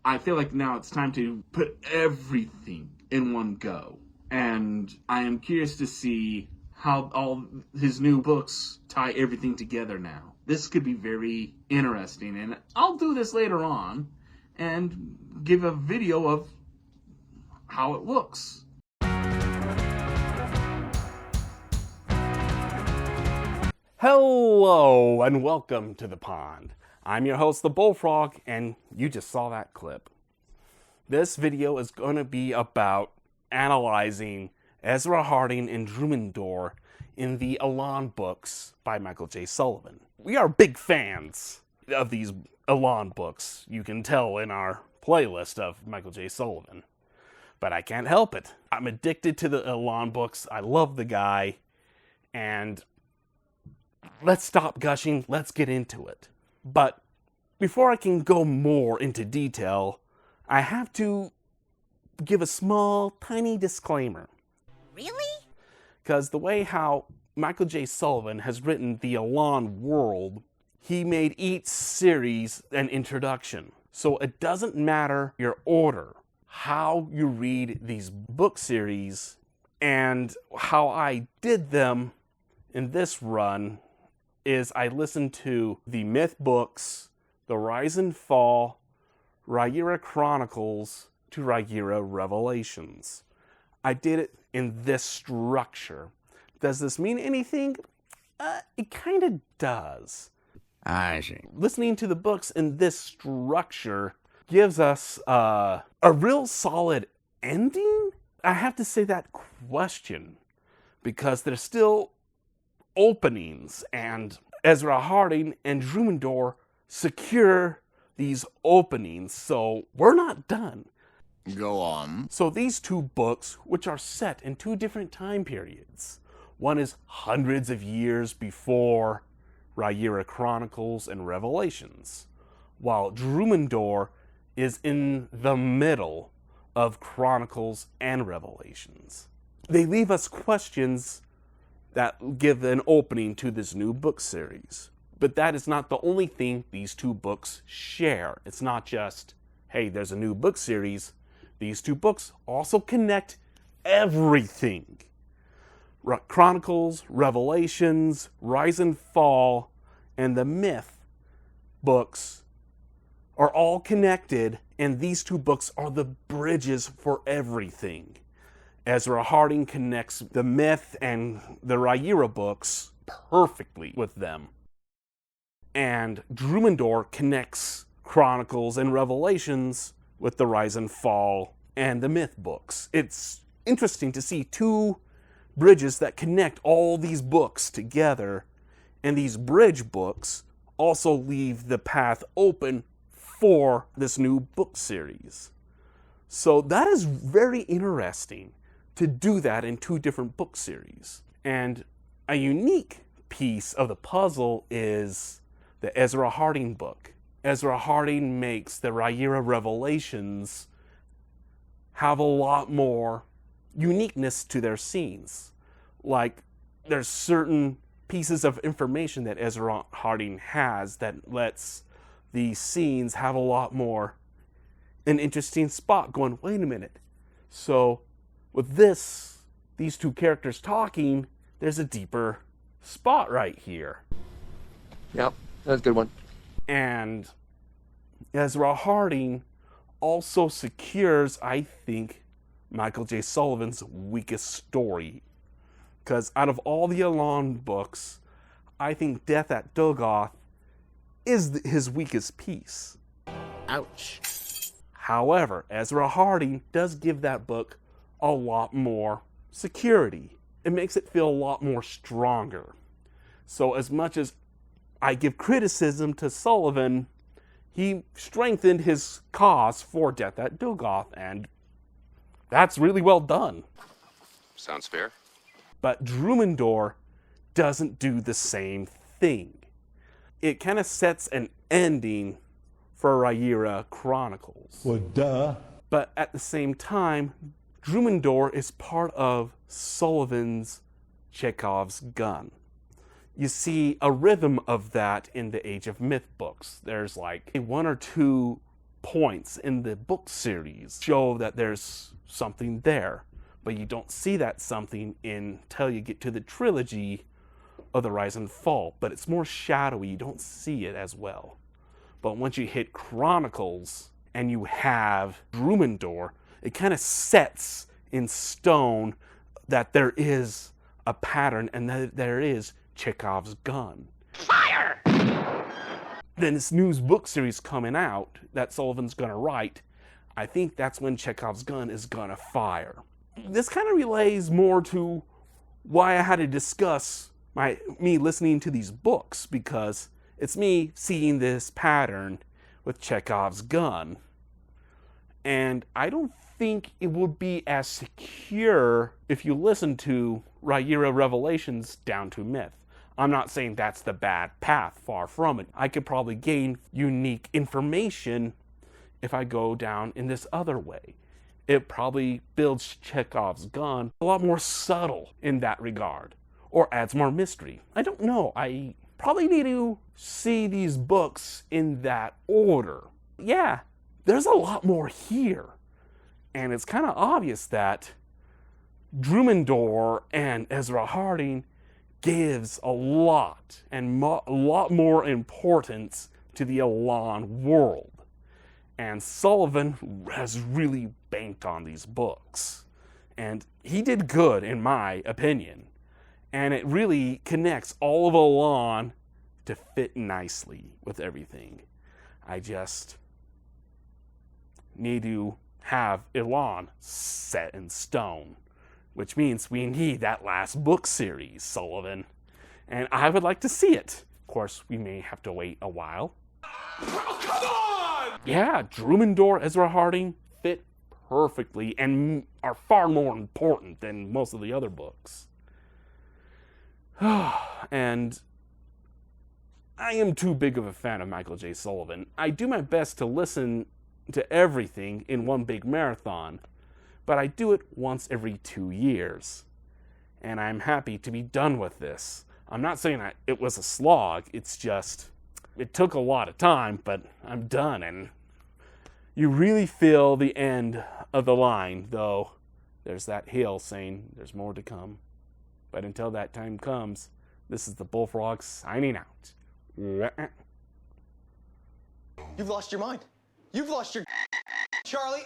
I feel like now it's time to put everything in one go. And I am curious to see how all his new books tie everything together now. This could be very interesting, and I'll do this later on and give a video of how it looks. Hello and welcome to the pond. I'm your host, the Bullfrog, and you just saw that clip. This video is going to be about analyzing Esra Haddon and Drumindor in the Elan books by Michael J. Sullivan. We are big fans of these Elan books. You can tell in our playlist of Michael J. Sullivan. But I can't help it. I'm addicted to the Elan books. I love the guy. And let's stop gushing. Let's get into it. But before I can go more into detail, I have to give a small, tiny disclaimer. Really? Because the way how Michael J. Sullivan has written the Elan World, he made each series an introduction. So it doesn't matter your order, how you read these book series, and how I did them in this run is I listened to the Myth books, the Rise and Fall, Rhaegyra Chronicles to Rhaegyra Revelations. I did it in this structure. Does this mean anything? It kind of does. I see. Listening to the books in this structure gives us a real solid ending. I have to say that question because there's still openings, and Esra Haddon and Drumindor secure these openings, so we're not done. Go on. So these two books, which are set in two different time periods, one is hundreds of years before Rhaegyra Chronicles and Revelations, while Drumindor is in the middle of Chronicles and Revelations. They leave us questions that give an opening to this new book series. But that is not the only thing these two books share. It's not just, hey, there's a new book series. These two books also connect everything. Chronicles, Revelations, Rise and Fall, and the Myth books are all connected, and these two books are the bridges for everything. Esra Haddon connects the Myth and the Rhaegyra books perfectly with them. And Drumindor connects Chronicles and Revelations with the Rise and Fall and the Myth books. It's interesting to see two bridges that connect all these books together, and these bridge books also leave the path open for this new book series. So that is very interesting to do that in two different book series. And a unique piece of the puzzle is the Esra Haddon book. Esra Haddon makes the Rhaegyra Revelations have a lot more uniqueness to their scenes. Like, there's certain pieces of information that Esra Haddon has that lets these scenes have a lot more an interesting spot going, wait a minute. So with these two characters talking, there's a deeper spot right here. Yep, that's a good one. And Esra Haddon also secures, I think, Michael J. Sullivan's weakest story. Because out of all the Elan books, I think Death at Dogoth is his weakest piece. Ouch. However, Esra Haddon does give that book a lot more security. It makes it feel a lot more stronger. So as much as I give criticism to Sullivan, he strengthened his cause for Death at Dogoth, and that's really well done. Sounds fair. But Drumindor doesn't do the same thing. It kind of sets an ending for Rhaegyra Chronicles. Well, duh. But at the same time, Drumindor is part of Sullivan's Chekhov's gun. You see a rhythm of that in the Age of Myth books. There's like one or two points in the book series show that there's something there, but you don't see that something until you get to the trilogy of the Rise and Fall, but it's more shadowy, you don't see it as well. But once you hit Chronicles and you have Drumindor, it kind of sets in stone that there is a pattern and that there is Chekhov's gun. Fire! Then this new book series coming out that Sullivan's gonna write, I think that's when Chekhov's gun is gonna fire. This kind of relays more to why I had to discuss me listening to these books, because it's me seeing this pattern with Chekhov's gun. And I don't think it would be as secure if you listen to Rhaenyra Revelations down to myth. I'm not saying that's the bad path, far from it. I could probably gain unique information if I go down in this other way. It probably builds Chekhov's gun a lot more subtle in that regard, or adds more mystery. I don't know. I probably need to see these books in that order. Yeah, there's a lot more here. And it's kind of obvious that Drumindor and Esra Haddon gives a lot more importance to the Elan world. And Sullivan has really banked on these books. And he did good, in my opinion. And it really connects all of Elan to fit nicely with everything. I just need to have Elan set in stone, which means we need that last book series, Sullivan. And I would like to see it. Of course, we may have to wait a while. Oh, come on! Yeah, Drumindor, Esra Haddon fit perfectly and are far more important than most of the other books. And I am too big of a fan of Michael J. Sullivan. I do my best to listen to everything in one big marathon, but I do it once every 2 years. And I'm happy to be done with this. I'm not saying that it was a slog, it's just, it took a lot of time, but I'm done. And you really feel the end of the line, though there's that hill saying there's more to come. But until that time comes, this is the Bullfrog signing out. You've lost your mind. You've lost your Charlie.